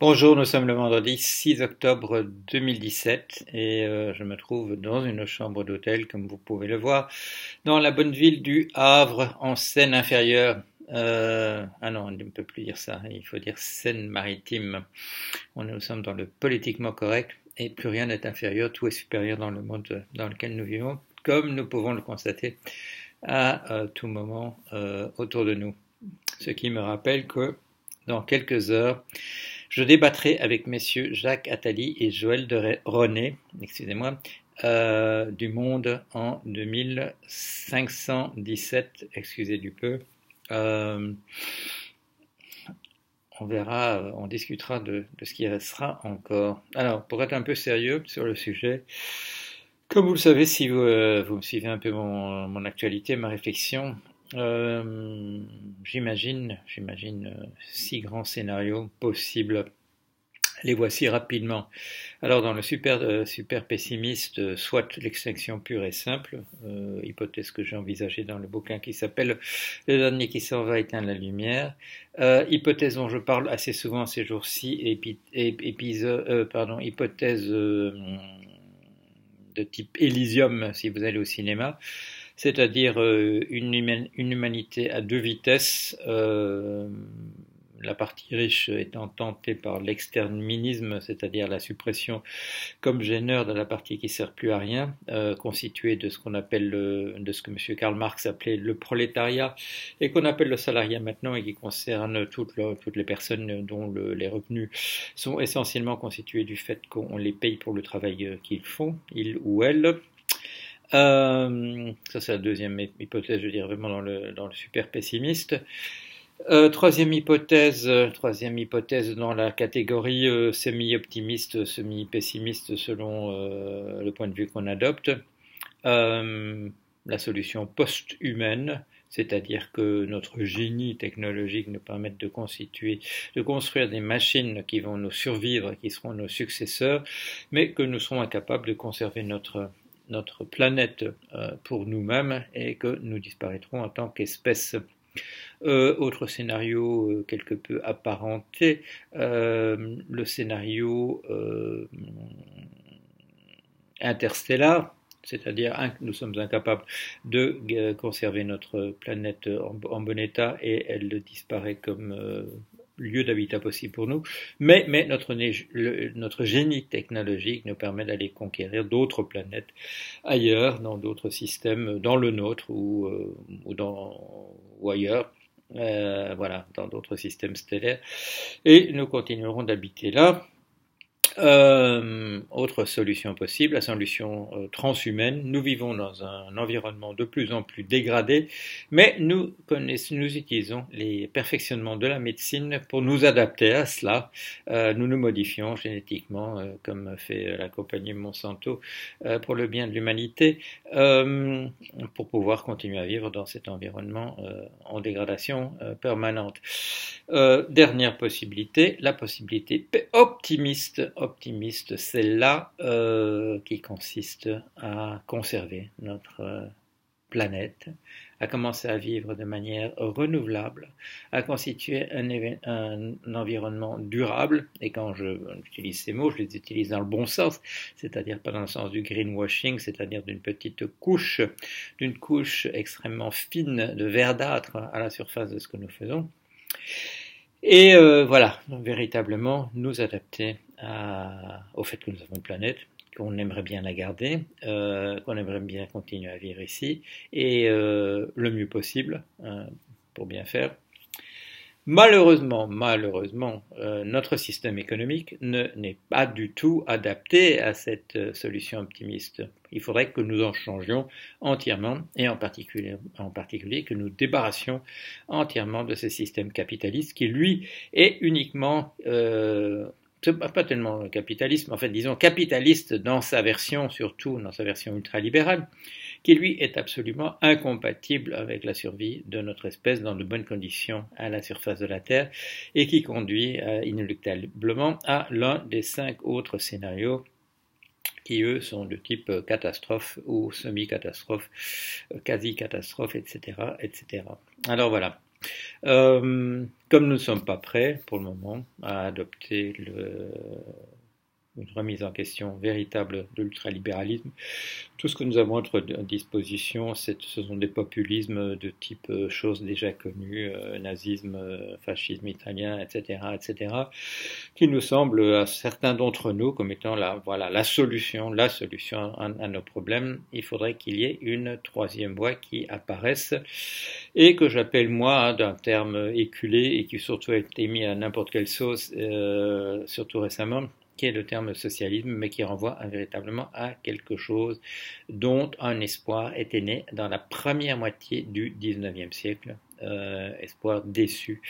Bonjour, nous sommes le vendredi 6 octobre 2017 et je me trouve dans une chambre d'hôtel, comme vous pouvez le voir, dans la bonne ville du Havre, en Seine-Inférieure. Ah non, on ne peut plus dire ça, il faut dire Seine-Maritime. Nous sommes dans le politiquement correct et plus rien n'est inférieur, tout est supérieur dans le monde dans lequel nous vivons, comme nous pouvons le constater à tout moment autour de nous. Ce qui me rappelle que dans quelques heures, je débattrai avec messieurs Jacques Attali et Joël de René, excusez-moi, du Monde en 2517, excusez du peu. Euh, on verra, on discutera de ce qui restera encore. Alors, pour être un peu sérieux sur le sujet, comme vous le savez, si vous me suivez un peu mon actualité, ma réflexion, j'imagine 6 grands scénarios possibles. Les voici rapidement. Alors dans le super pessimiste, soit l'extinction pure et simple, hypothèse que j'ai envisagée dans le bouquin qui s'appelle Le dernier qui s'en va éteindre la lumière, hypothèse dont je parle assez souvent ces jours-ci, hypothèse de type Elysium si vous allez au cinéma, c'est-à-dire une humanité à deux vitesses, la partie riche étant tentée par l'exterminisme, c'est-à-dire la suppression comme gêneur de la partie qui ne sert plus à rien, constituée de ce qu'on appelle de ce que M. Karl Marx appelait le prolétariat, et qu'on appelle le salariat maintenant, et qui concerne toutes les personnes dont les revenus sont essentiellement constitués du fait qu'on les paye pour le travail qu'ils font, ils ou elles. Ça c'est la deuxième hypothèse, je dirais vraiment dans le super pessimiste. Troisième hypothèse dans la catégorie semi-optimiste, semi-pessimiste selon le point de vue qu'on adopte. La solution post-humaine, c'est-à-dire que notre génie technologique nous permette de construire des machines qui vont nous survivre, qui seront nos successeurs, mais que nous serons incapables de conserver notre planète pour nous-mêmes et que nous disparaîtrons en tant qu'espèce. Autre scénario quelque peu apparenté, le scénario interstellar, c'est-à-dire que nous sommes incapables de conserver notre planète en bon état et elle disparaît comme lieu d'habitat possible pour nous, mais notre génie technologique nous permet d'aller conquérir d'autres planètes ailleurs, dans d'autres systèmes, dans le nôtre ou ailleurs, voilà, dans d'autres systèmes stellaires, et nous continuerons d'habiter là. Autre solution possible, la solution transhumaine. Nous vivons dans un environnement de plus en plus dégradé, mais nous utilisons les perfectionnements de la médecine pour nous adapter à cela. Nous nous modifions génétiquement, comme fait la compagnie Monsanto, pour le bien de l'humanité, pour pouvoir continuer à vivre dans cet environnement en dégradation permanente. Dernière possibilité, la possibilité optimiste, celle-là qui consiste à conserver notre planète, à commencer à vivre de manière renouvelable, à constituer un environnement durable, et quand j'utilise ces mots, je les utilise dans le bon sens, c'est-à-dire pas dans le sens du greenwashing, c'est-à-dire d'une couche extrêmement fine de verdâtre à la surface de ce que nous faisons. Et voilà, véritablement nous adapter au fait que nous avons une planète, qu'on aimerait bien la garder, qu'on aimerait bien continuer à vivre ici, et le mieux possible pour bien faire. Malheureusement, notre système économique n'est pas du tout adapté à cette solution optimiste. Il faudrait que nous en changions entièrement et en particulier que nous débarrassions entièrement de ce système capitaliste qui, lui, est uniquement pas tellement le capitalisme, en fait, disons capitaliste dans sa version, surtout dans sa version ultralibérale, qui lui est absolument incompatible avec la survie de notre espèce dans de bonnes conditions à la surface de la Terre et qui conduit inéluctablement à l'un des 5 autres scénarios qui eux sont de type catastrophe ou semi-catastrophe, quasi-catastrophe, etc., etc. Alors voilà. Comme nous ne sommes pas prêts pour le moment à adopter une remise en question véritable de l'ultralibéralisme, tout ce que nous avons à notre disposition, ce sont des populismes de type choses déjà connues, nazisme, fascisme italien, etc., etc., qui nous semblent à certains d'entre nous comme étant la solution à nos problèmes. Il faudrait qu'il y ait une troisième voie qui apparaisse et que j'appelle moi d'un terme éculé et qui surtout a été mis à n'importe quelle sauce, surtout récemment, qui est le terme socialisme, mais qui renvoie véritablement à quelque chose dont un espoir était né dans la première moitié du XIXe siècle, espoir déçu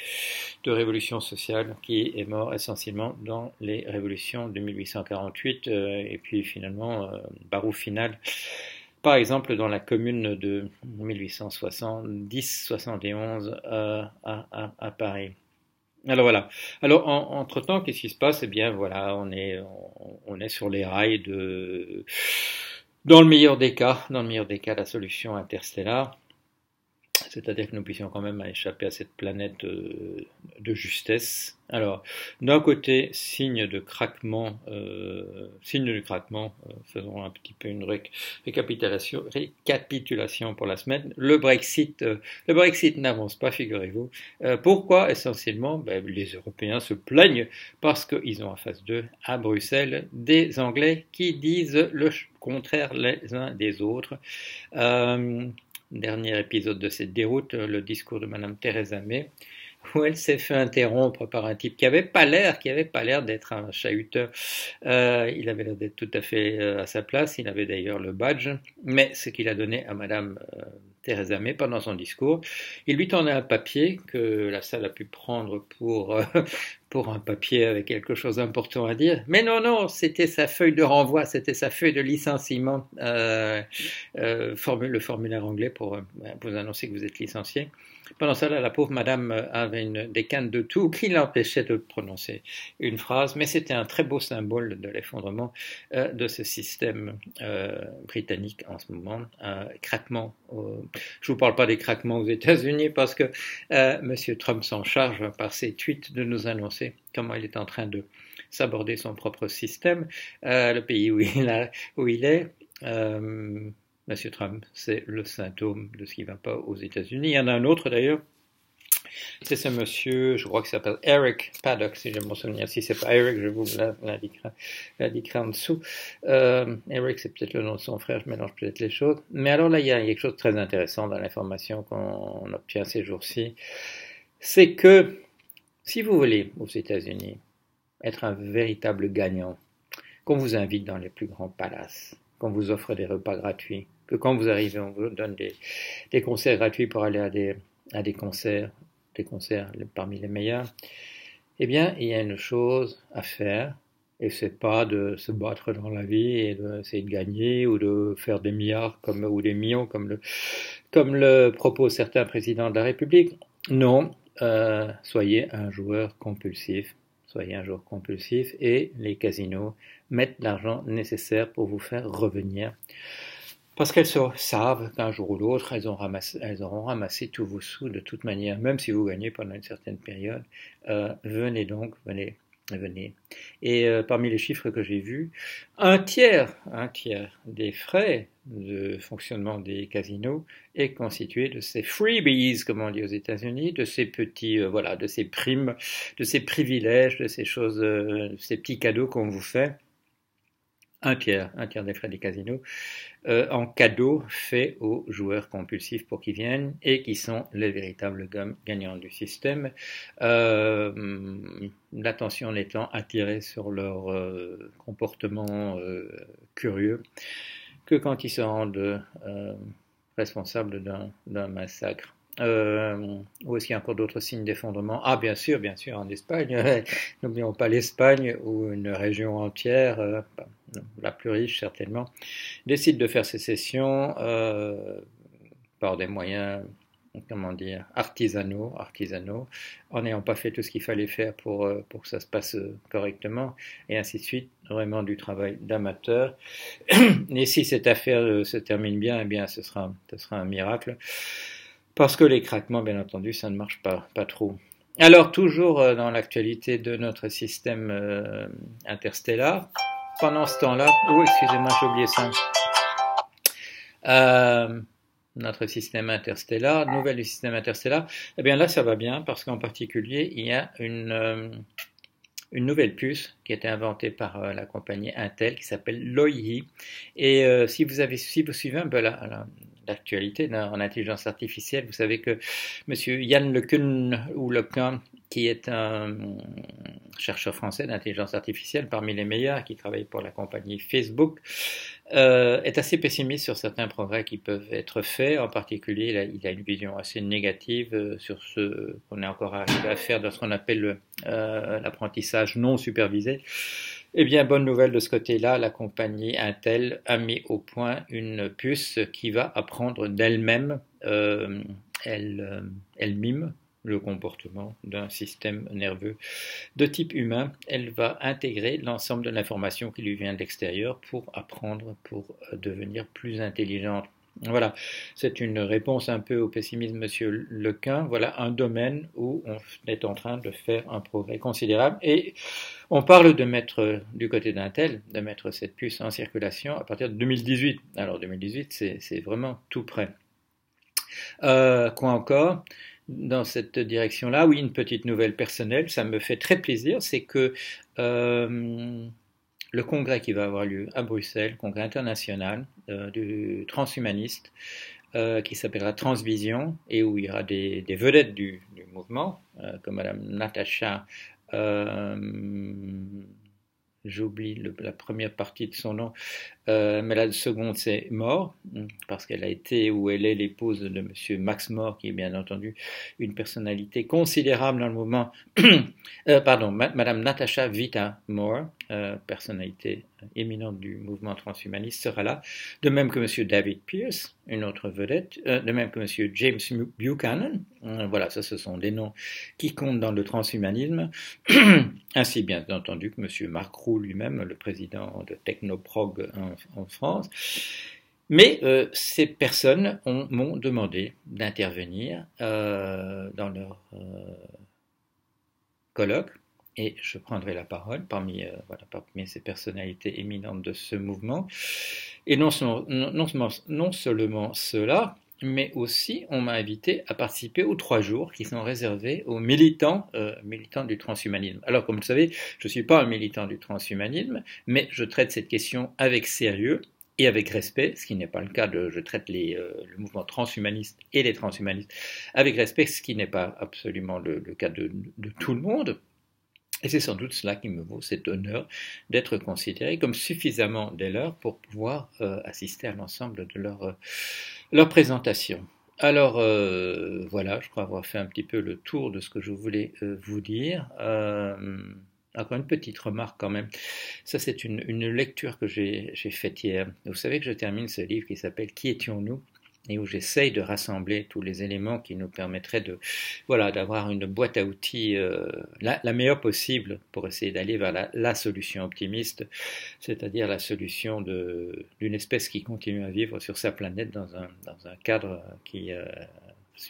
de révolution sociale qui est mort essentiellement dans les révolutions de 1848 et puis finalement barreau final. Par exemple, dans la commune de 1870-71 à Paris. Alors voilà. Alors entre-temps, qu'est-ce qui se passe? Eh bien voilà, on est sur les rails dans le meilleur des cas, la solution interstellaire. C'est-à-dire que nous puissions quand même échapper à cette planète de justesse. Alors, d'un côté, signe du craquement, faisons un petit peu une récapitulation pour la semaine. Le Brexit n'avance pas, figurez-vous. Pourquoi? Essentiellement, les Européens se plaignent parce qu'ils ont en face d'eux, à Bruxelles, des Anglais qui disent le contraire les uns des autres. Dernier épisode de cette déroute, le discours de Madame Theresa May, où elle s'est fait interrompre par un type qui avait pas l'air d'être un chahuteur. Il avait l'air d'être tout à fait à sa place. Il avait d'ailleurs le badge. Mais ce qu'il a donné à Madame Theresa May pendant son discours, il lui tendait un papier que la salle a pu prendre pour un papier avec quelque chose d'important à dire. Mais non, c'était sa feuille de renvoi, c'était sa feuille de licenciement, le formulaire anglais pour vous annoncer que vous êtes licencié. Pendant ça, la pauvre madame avait des cannes de tout qui l'empêchaient de prononcer une phrase, mais c'était un très beau symbole de l'effondrement de ce système britannique en ce moment. Craquement. Je vous parle pas des craquements aux États-Unis parce que Monsieur Trump s'en charge par ses tweets de nous annoncer comment il est en train de s'aborder son propre système, le pays où il est. Monsieur Trump, c'est le symptôme de ce qui ne va pas aux États-Unis. Il y en a un autre d'ailleurs, c'est ce monsieur, je crois qu'il s'appelle Eric Paddock, si je me souviens. Si c'est pas Eric, je vous l'indiquerai en dessous. Eric, c'est peut-être le nom de son frère, je mélange peut-être les choses. Mais alors là, il y a quelque chose de très intéressant dans l'information qu'on obtient ces jours-ci. C'est que, si vous voulez, aux États-Unis, être un véritable gagnant, qu'on vous invite dans les plus grands palaces, qu'on vous offre des repas gratuits, que quand vous arrivez, on vous donne des concerts gratuits pour aller à des concerts parmi les meilleurs, eh bien, il y a une chose à faire, et c'est pas de se battre dans la vie et d'essayer de gagner ou de faire des milliards ou des millions comme le proposent certains présidents de la République. Non, soyez un joueur compulsif. Et les casinos mettent l'argent nécessaire pour vous faire revenir. Parce qu'elles savent qu'un jour ou l'autre, elles auront ramassé tous vos sous de toute manière, même si vous gagnez pendant une certaine période. Venez. Et parmi les chiffres que j'ai vus, un tiers des frais de fonctionnement des casinos est constitué de ces freebies, comme on dit aux États-Unis, de ces petits, de ces primes, de ces privilèges, de ces choses, ces petits cadeaux qu'on vous fait. Un tiers des frais des casinos en cadeau fait aux joueurs compulsifs pour qu'ils viennent et qui sont les véritables gagnants du système. L'attention étant attirée sur leur comportement curieux que quand ils se rendent responsables d'un massacre. Ou est-ce qu'il y a encore d'autres signes d'effondrement? Ah, bien sûr, en Espagne. N'oublions pas l'Espagne, où une région entière, la plus riche certainement, décide de faire sécession par des moyens, artisanaux, en n'ayant pas fait tout ce qu'il fallait faire pour que ça se passe correctement, et ainsi de suite. Vraiment du travail d'amateur. Et si cette affaire se termine bien, eh bien, ce sera un miracle. parce que les craquements, bien entendu, ça ne marche pas trop. Alors, toujours dans l'actualité de notre système interstellaire, pendant ce temps-là, excusez-moi, j'ai oublié ça. Notre système interstellaire, nouvelle du système interstellaire, eh bien là, ça va bien parce qu'en particulier, il y a une nouvelle puce qui a été inventée par la compagnie Intel qui s'appelle Loihi. Et si vous suivez un peu l'actualité en intelligence artificielle, vous savez que Monsieur Yann LeCun, qui est un chercheur français d'intelligence artificielle parmi les meilleurs, qui travaille pour la compagnie Facebook, est assez pessimiste sur certains progrès qui peuvent être faits. En particulier, il a une vision assez négative sur ce qu'on est encore arrivé à faire dans ce qu'on appelle l'apprentissage non supervisé. Eh bien, bonne nouvelle de ce côté-là, la compagnie Intel a mis au point une puce qui va apprendre d'elle-même. Elle mime le comportement d'un système nerveux de type humain. Elle va intégrer l'ensemble de l'information qui lui vient de l'extérieur pour apprendre, pour devenir plus intelligente. Voilà, c'est une réponse un peu au pessimisme, Monsieur Lequin. Voilà un domaine où on est en train de faire un progrès considérable. Et on parle de mettre, du côté d'Intel, de mettre cette puce en circulation à partir de 2018. Alors 2018, c'est vraiment tout près. Quoi encore dans cette direction-là? Oui, une petite nouvelle personnelle, ça me fait très plaisir, c'est que le congrès qui va avoir lieu à Bruxelles, congrès international du transhumaniste, qui s'appellera Transvision, et où il y aura des vedettes du mouvement, comme Madame Natacha, j'oublie la première partie de son nom, mais la seconde c'est More, parce qu'elle a été ou elle est l'épouse de Monsieur Max More, qui est bien entendu une personnalité considérable dans le mouvement. Pardon, Madame Natasha Vita More, personnalité éminente du mouvement transhumaniste, sera là. De même que Monsieur David Pierce, une autre vedette. De même que Monsieur James Buchanan. Voilà, ça ce sont des noms qui comptent dans le transhumanisme. Ainsi bien entendu que Monsieur Marc Roux lui-même, le président de Technoprog en France. Mais ces personnes m'ont demandé d'intervenir dans leur colloque, et je prendrai la parole parmi ces personnalités éminentes de ce mouvement. Et non seulement cela, mais aussi on m'a invité à participer aux 3 jours qui sont réservés aux militants du transhumanisme. Alors comme vous le savez, je ne suis pas un militant du transhumanisme, mais je traite cette question avec sérieux et avec respect, ce qui n'est pas le cas je traite le mouvement transhumaniste et les transhumanistes avec respect, ce qui n'est pas absolument le cas de tout le monde. Et c'est sans doute cela qui me vaut cet honneur d'être considéré comme suffisamment dès l'heure pour pouvoir assister à l'ensemble de leur présentation. Alors voilà, je crois avoir fait un petit peu le tour de ce que je voulais vous dire. Encore une petite remarque quand même. Ça, c'est une lecture que j'ai faite hier. Vous savez que je termine ce livre qui s'appelle « Qui étions-nous ?» et où j'essaye de rassembler tous les éléments qui nous permettraient d'avoir une boîte à outils la meilleure possible pour essayer d'aller vers la solution optimiste, c'est-à-dire la solution d'une espèce qui continue à vivre sur sa planète dans un cadre qui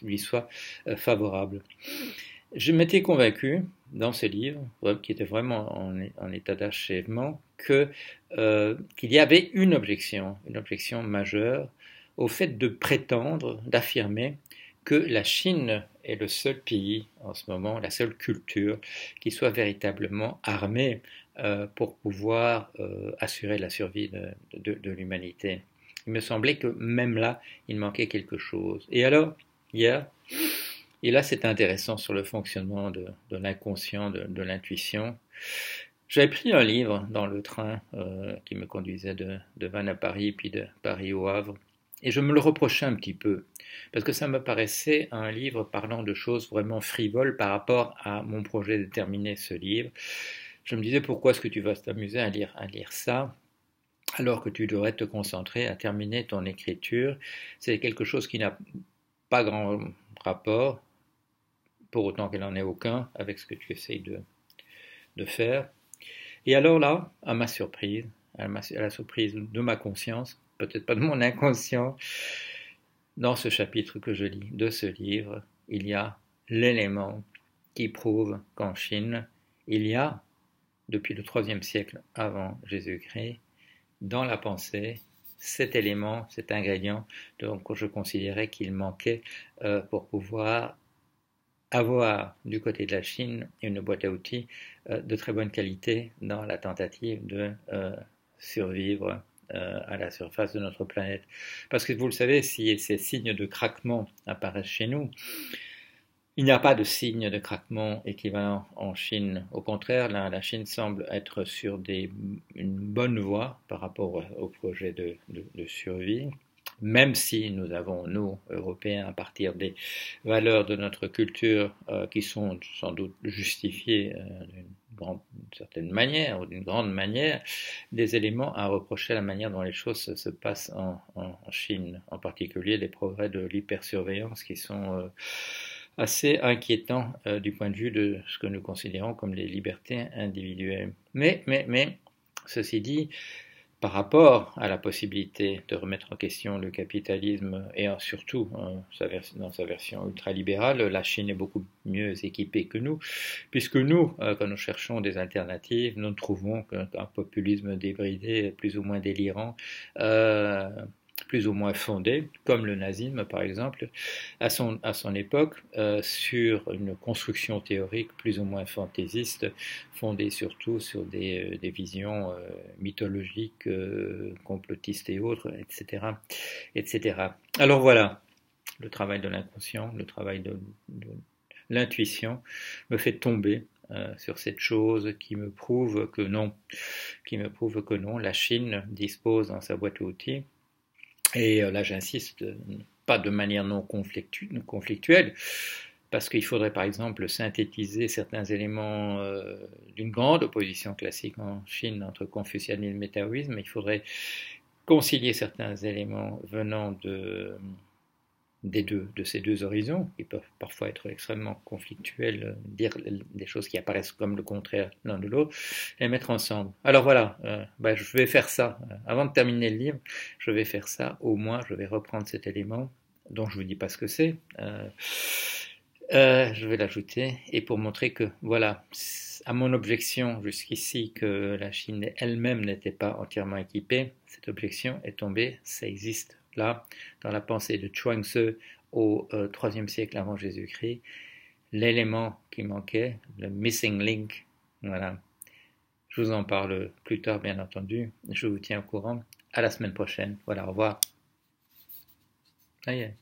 lui soit favorable. Je m'étais convaincu, dans ce livre, qui était vraiment en état d'achèvement, qu'il y avait une objection majeure au fait de prétendre, d'affirmer que la Chine est le seul pays en ce moment, la seule culture qui soit véritablement armée pour pouvoir assurer la survie de l'humanité. Il me semblait que même là, il manquait quelque chose. Et alors, hier, et là c'est intéressant sur le fonctionnement de l'inconscient, de l'intuition, j'avais pris un livre dans le train qui me conduisait de Vannes à Paris, puis de Paris au Havre, et je me le reprochais un petit peu, parce que ça me paraissait un livre parlant de choses vraiment frivoles par rapport à mon projet de terminer ce livre. Je me disais, pourquoi est-ce que tu vas t'amuser à lire ça, alors que tu devrais te concentrer à terminer ton écriture? C'est quelque chose qui n'a pas grand rapport, pour autant qu'elle n'en ait aucun, avec ce que tu essayes de faire. Et alors là, à ma surprise, à la surprise de ma conscience, peut-être pas de mon inconscient, dans ce chapitre que je lis de ce livre, il y a l'élément qui prouve qu'en Chine, il y a, depuis le IIIe siècle avant Jésus-Christ, dans la pensée, cet élément, cet ingrédient, donc je considérais qu'il manquait pour pouvoir avoir du côté de la Chine une boîte à outils de très bonne qualité dans la tentative de survivre à la surface de notre planète. Parce que vous le savez, si ces signes de craquement apparaissent chez nous, il n'y a pas de signe de craquement équivalent en Chine. Au contraire, la Chine semble être sur une bonne voie par rapport au projet de survie, même si nous avons, nous, Européens, à partir des valeurs de notre culture qui sont sans doute justifiées d'une certaine manière ou d'une grande manière, des éléments à reprocher à la manière dont les choses se passent en Chine, en particulier les progrès de l'hypersurveillance qui sont assez inquiétant du point de vue de ce que nous considérons comme les libertés individuelles. Mais, ceci dit, par rapport à la possibilité de remettre en question le capitalisme et surtout dans sa version ultralibérale, la Chine est beaucoup mieux équipée que nous, puisque nous, quand nous cherchons des alternatives, nous ne trouvons qu'un populisme débridé, plus ou moins délirant, plus ou moins fondé, comme le nazisme par exemple, à son époque, sur une construction théorique plus ou moins fantaisiste, fondée surtout sur des visions mythologiques, complotistes et autres, etc., etc. Alors voilà, le travail de l'inconscient, le travail de l'intuition me fait tomber sur cette chose qui me prouve que non, la Chine dispose dans sa boîte à outils. Et là, j'insiste, pas de manière non conflictuelle, parce qu'il faudrait par exemple synthétiser certains éléments d'une grande opposition classique en Chine entre confucianisme et taoïsme. Il faudrait concilier certains éléments venant de ces deux horizons, qui peuvent parfois être extrêmement conflictuels, dire des choses qui apparaissent comme le contraire l'un de l'autre, les mettre ensemble. Alors voilà, je vais faire ça. Avant de terminer le livre, je vais faire ça. Au moins, je vais reprendre cet élément, dont je ne vous dis pas ce que c'est. Je vais l'ajouter, et pour montrer que, voilà, à mon objection jusqu'ici que la Chine elle-même n'était pas entièrement équipée, cette objection est tombée, ça existe là, dans la pensée de Chuang-Tzu au IIIe siècle avant Jésus-Christ, l'élément qui manquait, le missing link, voilà. Je vous en parle plus tard, bien entendu. Je vous tiens au courant. À la semaine prochaine. Voilà, au revoir. Ça y est.